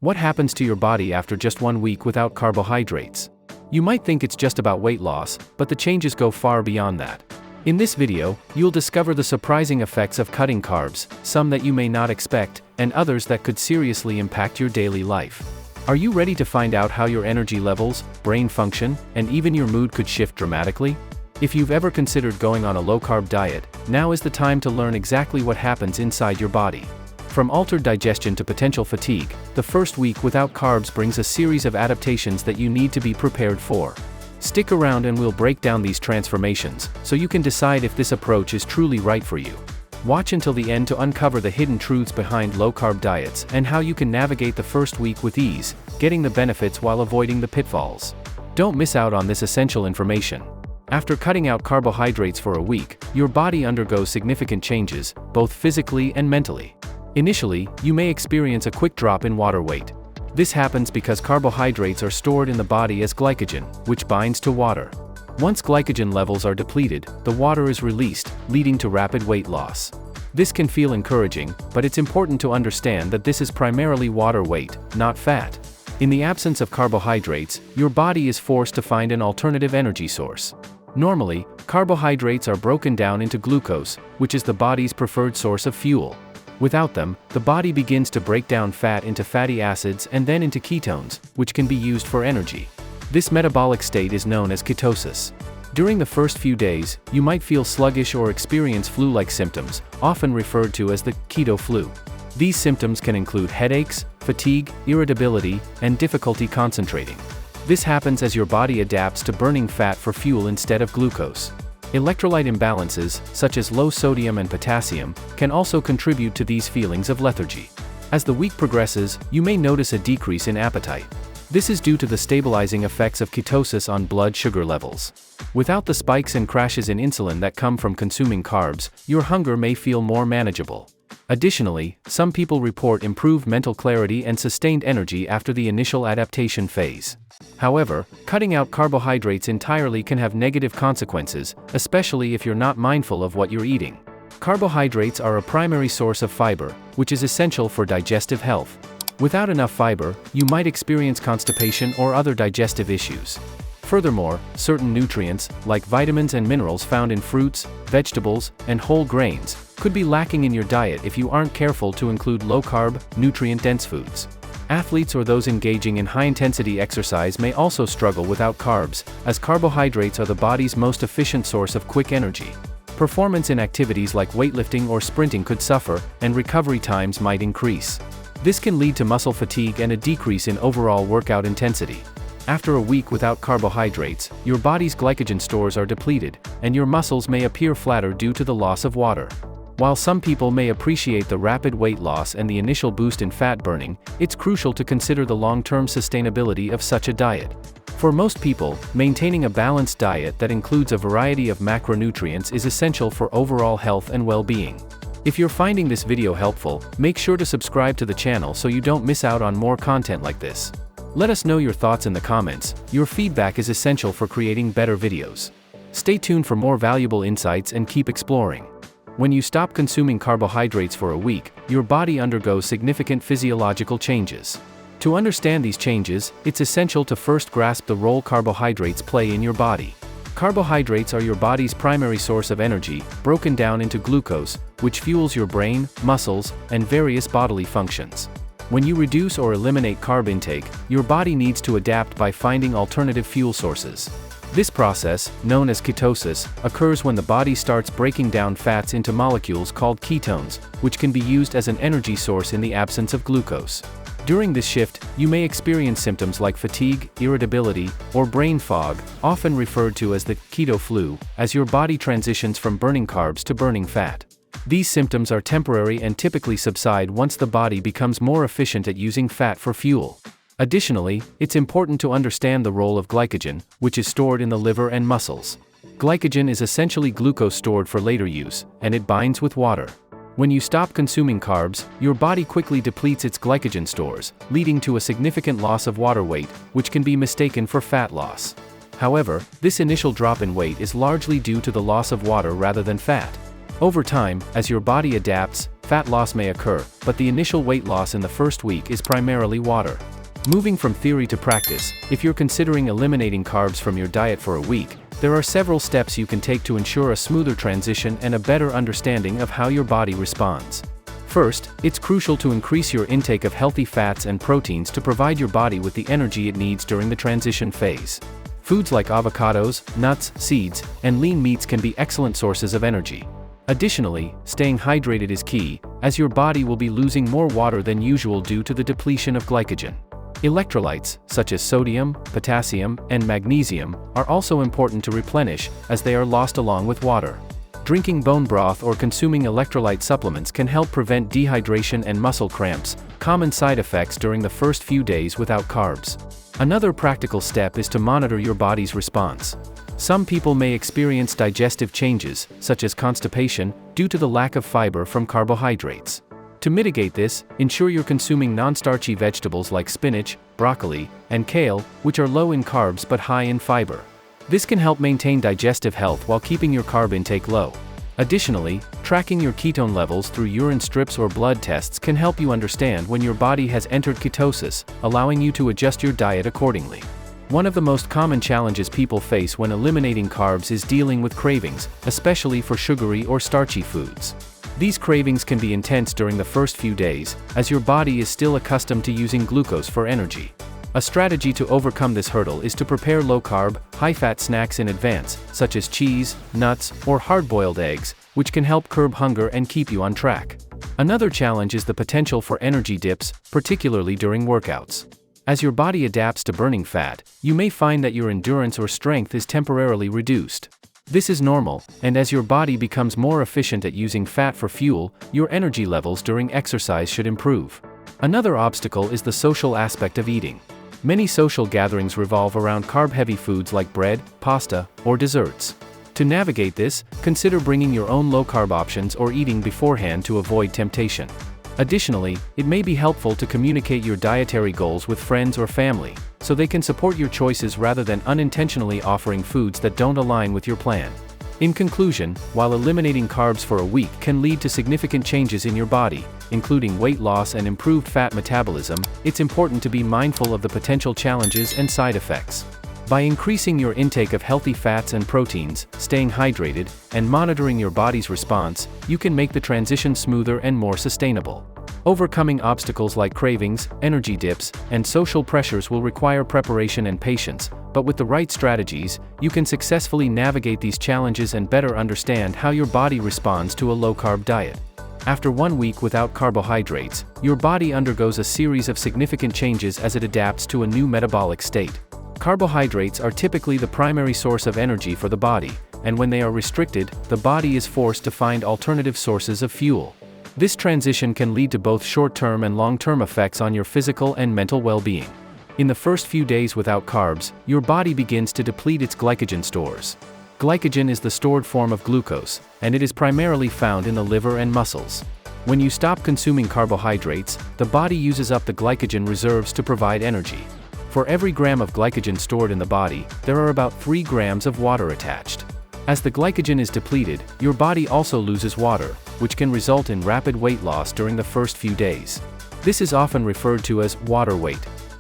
What happens to your body after just 1 week without carbohydrates? You might think it's just about weight loss, but the changes go far beyond that. In this video, you'll discover the surprising effects of cutting carbs, some that you may not expect, and others that could seriously impact your daily life. Are you ready to find out how your energy levels, brain function, and even your mood could shift dramatically? If you've ever considered going on a low-carb diet, now is the time to learn exactly what happens inside your body. From altered digestion to potential fatigue, the first week without carbs brings a series of adaptations that you need to be prepared for. Stick around and we'll break down these transformations, so you can decide if this approach is truly right for you. Watch until the end to uncover the hidden truths behind low-carb diets and how you can navigate the first week with ease, getting the benefits while avoiding the pitfalls. Don't miss out on this essential information. After cutting out carbohydrates for a week, your body undergoes significant changes, both physically and mentally. Initially, you may experience a quick drop in water weight. This happens because carbohydrates are stored in the body as glycogen, which binds to water. Once glycogen levels are depleted, the water is released, leading to rapid weight loss. This can feel encouraging, but it's important to understand that this is primarily water weight, not fat. In the absence of carbohydrates, your body is forced to find an alternative energy source. Normally, carbohydrates are broken down into glucose, which is the body's preferred source of fuel. Without them, the body begins to break down fat into fatty acids and then into ketones, which can be used for energy. This metabolic state is known as ketosis. During the first few days, you might feel sluggish or experience flu-like symptoms, often referred to as the keto flu. These symptoms can include headaches, fatigue, irritability, and difficulty concentrating. This happens as your body adapts to burning fat for fuel instead of glucose. Electrolyte imbalances, such as low sodium and potassium, can also contribute to these feelings of lethargy. As the week progresses, you may notice a decrease in appetite. This is due to the stabilizing effects of ketosis on blood sugar levels. Without the spikes and crashes in insulin that come from consuming carbs, your hunger may feel more manageable. Additionally, some people report improved mental clarity and sustained energy after the initial adaptation phase. However, cutting out carbohydrates entirely can have negative consequences, especially if you're not mindful of what you're eating. Carbohydrates are a primary source of fiber, which is essential for digestive health. Without enough fiber, you might experience constipation or other digestive issues. Furthermore, certain nutrients, like vitamins and minerals found in fruits, vegetables, and whole grains, could be lacking in your diet if you aren't careful to include low-carb, nutrient-dense foods. Athletes or those engaging in high-intensity exercise may also struggle without carbs, as carbohydrates are the body's most efficient source of quick energy. Performance in activities like weightlifting or sprinting could suffer, and recovery times might increase. This can lead to muscle fatigue and a decrease in overall workout intensity. After a week without carbohydrates, your body's glycogen stores are depleted, and your muscles may appear flatter due to the loss of water. While some people may appreciate the rapid weight loss and the initial boost in fat burning, it's crucial to consider the long-term sustainability of such a diet. For most people, maintaining a balanced diet that includes a variety of macronutrients is essential for overall health and well-being. If you're finding this video helpful, make sure to subscribe to the channel so you don't miss out on more content like this. Let us know your thoughts in the comments. Your feedback is essential for creating better videos. Stay tuned for more valuable insights and keep exploring. When you stop consuming carbohydrates for a week, your body undergoes significant physiological changes. To understand these changes, it's essential to first grasp the role carbohydrates play in your body. Carbohydrates are your body's primary source of energy, broken down into glucose, which fuels your brain, muscles, and various bodily functions. When you reduce or eliminate carb intake, your body needs to adapt by finding alternative fuel sources. This process, known as ketosis, occurs when the body starts breaking down fats into molecules called ketones, which can be used as an energy source in the absence of glucose. During this shift, you may experience symptoms like fatigue, irritability, or brain fog, often referred to as the keto flu, as your body transitions from burning carbs to burning fat. These symptoms are temporary and typically subside once the body becomes more efficient at using fat for fuel. Additionally, it's important to understand the role of glycogen, which is stored in the liver and muscles. Glycogen is essentially glucose stored for later use, and it binds with water. When you stop consuming carbs, your body quickly depletes its glycogen stores, leading to a significant loss of water weight, which can be mistaken for fat loss. However, this initial drop in weight is largely due to the loss of water rather than fat. Over time, as your body adapts, fat loss may occur, but the initial weight loss in the first week is primarily water. Moving from theory to practice, if you're considering eliminating carbs from your diet for a week, there are several steps you can take to ensure a smoother transition and a better understanding of how your body responds. First, it's crucial to increase your intake of healthy fats and proteins to provide your body with the energy it needs during the transition phase. Foods like avocados, nuts, seeds, and lean meats can be excellent sources of energy. Additionally, staying hydrated is key, as your body will be losing more water than usual due to the depletion of glycogen. Electrolytes, such as sodium, potassium, and magnesium, are also important to replenish, as they are lost along with water. Drinking bone broth or consuming electrolyte supplements can help prevent dehydration and muscle cramps, common side effects during the first few days without carbs. Another practical step is to monitor your body's response. Some people may experience digestive changes, such as constipation, due to the lack of fiber from carbohydrates. To mitigate this, ensure you're consuming non-starchy vegetables like spinach, broccoli, and kale, which are low in carbs but high in fiber. This can help maintain digestive health while keeping your carb intake low. Additionally, tracking your ketone levels through urine strips or blood tests can help you understand when your body has entered ketosis, allowing you to adjust your diet accordingly. One of the most common challenges people face when eliminating carbs is dealing with cravings, especially for sugary or starchy foods. These cravings can be intense during the first few days, as your body is still accustomed to using glucose for energy. A strategy to overcome this hurdle is to prepare low-carb, high-fat snacks in advance, such as cheese, nuts, or hard-boiled eggs, which can help curb hunger and keep you on track. Another challenge is the potential for energy dips, particularly during workouts. As your body adapts to burning fat, you may find that your endurance or strength is temporarily reduced. This is normal, and as your body becomes more efficient at using fat for fuel, your energy levels during exercise should improve. Another obstacle is the social aspect of eating. Many social gatherings revolve around carb-heavy foods like bread, pasta, or desserts. To navigate this, consider bringing your own low-carb options or eating beforehand to avoid temptation. Additionally, it may be helpful to communicate your dietary goals with friends or family, so they can support your choices rather than unintentionally offering foods that don't align with your plan. In conclusion, while eliminating carbs for a week can lead to significant changes in your body, including weight loss and improved fat metabolism, it's important to be mindful of the potential challenges and side effects. By increasing your intake of healthy fats and proteins, staying hydrated, and monitoring your body's response, you can make the transition smoother and more sustainable. Overcoming obstacles like cravings, energy dips, and social pressures will require preparation and patience, but with the right strategies, you can successfully navigate these challenges and better understand how your body responds to a low-carb diet. After 1 week without carbohydrates, your body undergoes a series of significant changes as it adapts to a new metabolic state. Carbohydrates are typically the primary source of energy for the body, and when they are restricted, the body is forced to find alternative sources of fuel. This transition can lead to both short-term and long-term effects on your physical and mental well-being. In the first few days without carbs, your body begins to deplete its glycogen stores. Glycogen is the stored form of glucose, and it is primarily found in the liver and muscles. When you stop consuming carbohydrates, the body uses up the glycogen reserves to provide energy. For every gram of glycogen stored in the body, there are about 3 grams of water attached. As the glycogen is depleted, your body also loses water, which can result in rapid weight loss during the first few days. This is often referred to as water weight.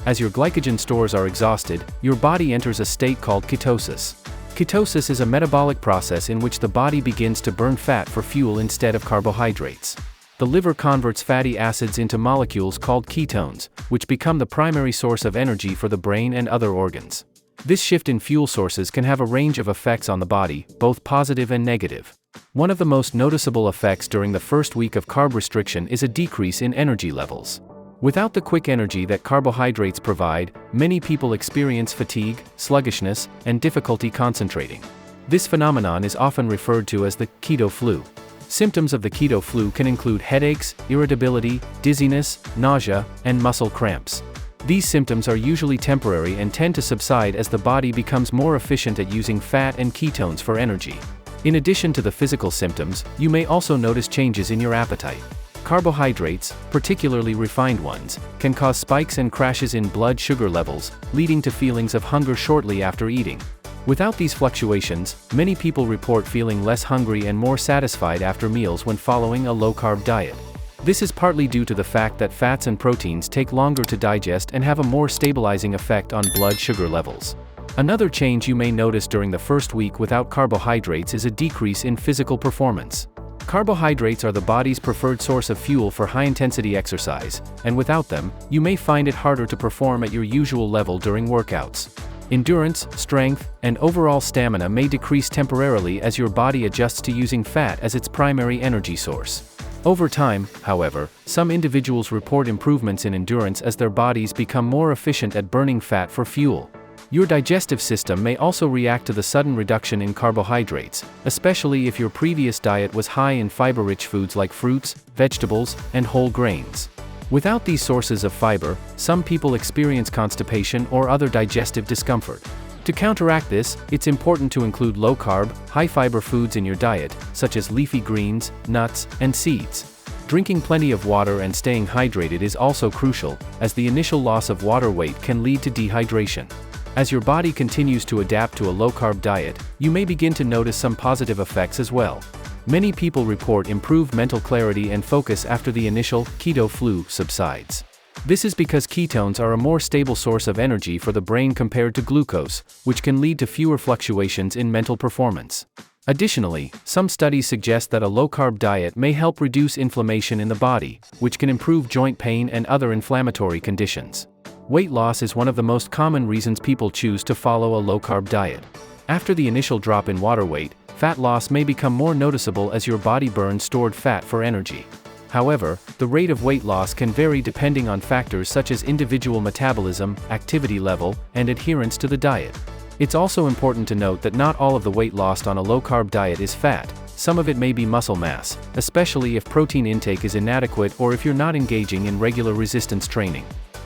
As your glycogen stores are exhausted, your body enters a state called ketosis. Ketosis is a metabolic process in which the body begins to burn fat for fuel instead of carbohydrates. The liver converts fatty acids into molecules called ketones, which become the primary source of energy for the brain and other organs. This shift in fuel sources can have a range of effects on the body, both positive and negative. One of the most noticeable effects during the first week of carb restriction is a decrease in energy levels. Without the quick energy that carbohydrates provide, many people experience fatigue, sluggishness, and difficulty concentrating. This phenomenon is often referred to as the keto flu. Symptoms of the keto flu can include headaches, irritability, dizziness, nausea, and muscle cramps. These symptoms are usually temporary and tend to subside as the body becomes more efficient at using fat and ketones for energy. In addition to the physical symptoms, you may also notice changes in your appetite. Carbohydrates, particularly refined ones, can cause spikes and crashes in blood sugar levels, leading to feelings of hunger shortly after eating. Without these fluctuations, many people report feeling less hungry and more satisfied after meals when following a low-carb diet. This is partly due to the fact that fats and proteins take longer to digest and have a more stabilizing effect on blood sugar levels. Another change you may notice during the first week without carbohydrates is a decrease in physical performance. Carbohydrates are the body's preferred source of fuel for high-intensity exercise, and without them, you may find it harder to perform at your usual level during workouts. Endurance, strength, and overall stamina may decrease temporarily as your body adjusts to using fat as its primary energy source. Over time, however, some individuals report improvements in endurance as their bodies become more efficient at burning fat for fuel. Your digestive system may also react to the sudden reduction in carbohydrates, especially if your previous diet was high in fiber-rich foods like fruits, vegetables, and whole grains. Without these sources of fiber, some people experience constipation or other digestive discomfort. To counteract this, it's important to include low-carb, high-fiber foods in your diet, such as leafy greens, nuts, and seeds. Drinking plenty of water and staying hydrated is also crucial, as the initial loss of water weight can lead to dehydration. As your body continues to adapt to a low-carb diet, you may begin to notice some positive effects as well. Many people report improved mental clarity and focus after the initial keto flu subsides. This is because ketones are a more stable source of energy for the brain compared to glucose, which can lead to fewer fluctuations in mental performance. Additionally, some studies suggest that a low-carb diet may help reduce inflammation in the body, which can improve joint pain and other inflammatory conditions. Weight loss is one of the most common reasons people choose to follow a low-carb diet. After the initial drop in water weight, fat loss may become more noticeable as your body burns stored fat for energy. However, the rate of weight loss can vary depending on factors such as individual metabolism, activity level, and adherence to the diet. It's also important to note that not all of the weight lost on a low-carb diet is fat. Some of it may be muscle mass, especially if protein intake is inadequate or if you're not engaging in regular resistance training.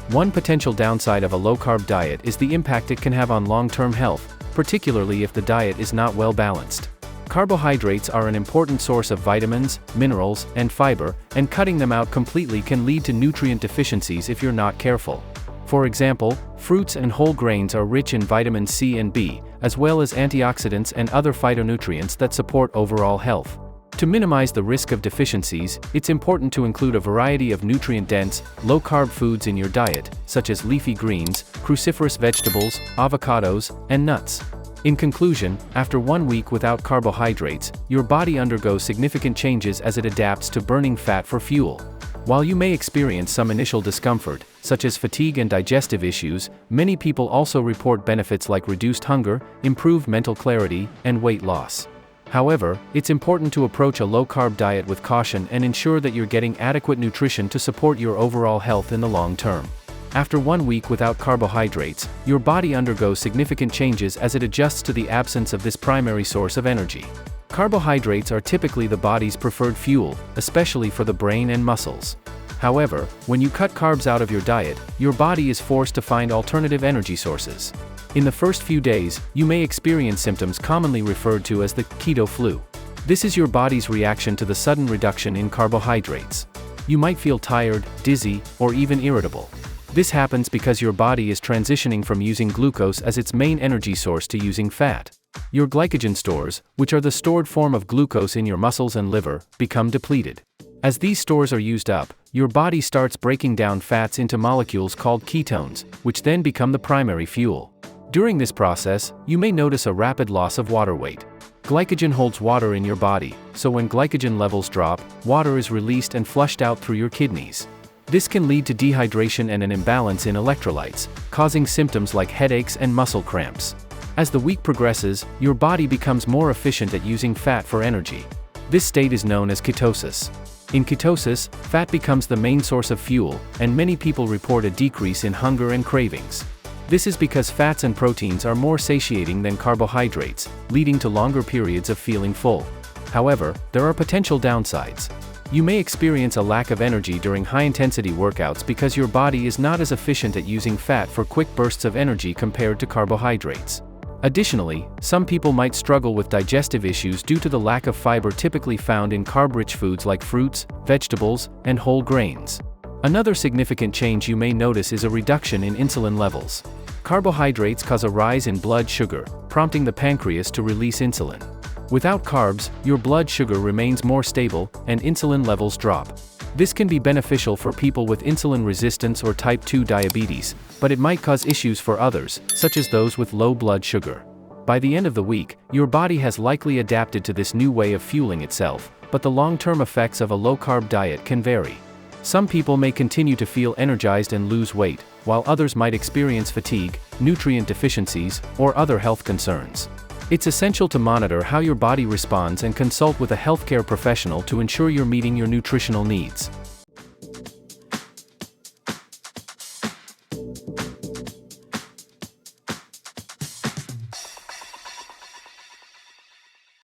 One potential downside of a low-carb diet is the impact it can have on long-term health, particularly if the diet is not well balanced. Carbohydrates are an important source of vitamins, minerals, and fiber, and cutting them out completely can lead to nutrient deficiencies if you're not careful. For example, fruits and whole grains are rich in vitamin C and B, as well as antioxidants and other phytonutrients that support overall health. To minimize the risk of deficiencies, it's important to include a variety of nutrient-dense, low-carb foods in your diet, such as leafy greens, cruciferous vegetables, avocados, and nuts. In conclusion, after 1 week without carbohydrates, your body undergoes significant changes as it adapts to burning fat for fuel. While you may experience some initial discomfort, such as fatigue and digestive issues, many people also report benefits like reduced hunger, improved mental clarity, and weight loss. However, it's important to approach a low-carb diet with caution and ensure that you're getting adequate nutrition to support your overall health in the long term. After 1 week without carbohydrates, your body undergoes significant changes as it adjusts to the absence of this primary source of energy. Carbohydrates are typically the body's preferred fuel, especially for the brain and muscles. However, when you cut carbs out of your diet, your body is forced to find alternative energy sources. In the first few days, you may experience symptoms commonly referred to as the keto flu. This is your body's reaction to the sudden reduction in carbohydrates. You might feel tired, dizzy, or even irritable. This happens because your body is transitioning from using glucose as its main energy source to using fat. Your glycogen stores, which are the stored form of glucose in your muscles and liver, become depleted. As these stores are used up, your body starts breaking down fats into molecules called ketones, which then become the primary fuel. During this process, you may notice a rapid loss of water weight. Glycogen holds water in your body, so when glycogen levels drop, water is released and flushed out through your kidneys. This can lead to dehydration and an imbalance in electrolytes, causing symptoms like headaches and muscle cramps. As the week progresses, your body becomes more efficient at using fat for energy. This state is known as ketosis. In ketosis, fat becomes the main source of fuel, and many people report a decrease in hunger and cravings. This is because fats and proteins are more satiating than carbohydrates, leading to longer periods of feeling full. However, there are potential downsides. You may experience a lack of energy during high-intensity workouts because your body is not as efficient at using fat for quick bursts of energy compared to carbohydrates. Additionally, some people might struggle with digestive issues due to the lack of fiber typically found in carb-rich foods like fruits, vegetables, and whole grains. Another significant change you may notice is a reduction in insulin levels. Carbohydrates cause a rise in blood sugar, prompting the pancreas to release insulin. Without carbs, your blood sugar remains more stable, and insulin levels drop. This can be beneficial for people with insulin resistance or type 2 diabetes, but it might cause issues for others, such as those with low blood sugar. By the end of the week, your body has likely adapted to this new way of fueling itself, but the long-term effects of a low-carb diet can vary. Some people may continue to feel energized and lose weight, while others might experience fatigue, nutrient deficiencies, or other health concerns. It's essential to monitor how your body responds and consult with a healthcare professional to ensure you're meeting your nutritional needs.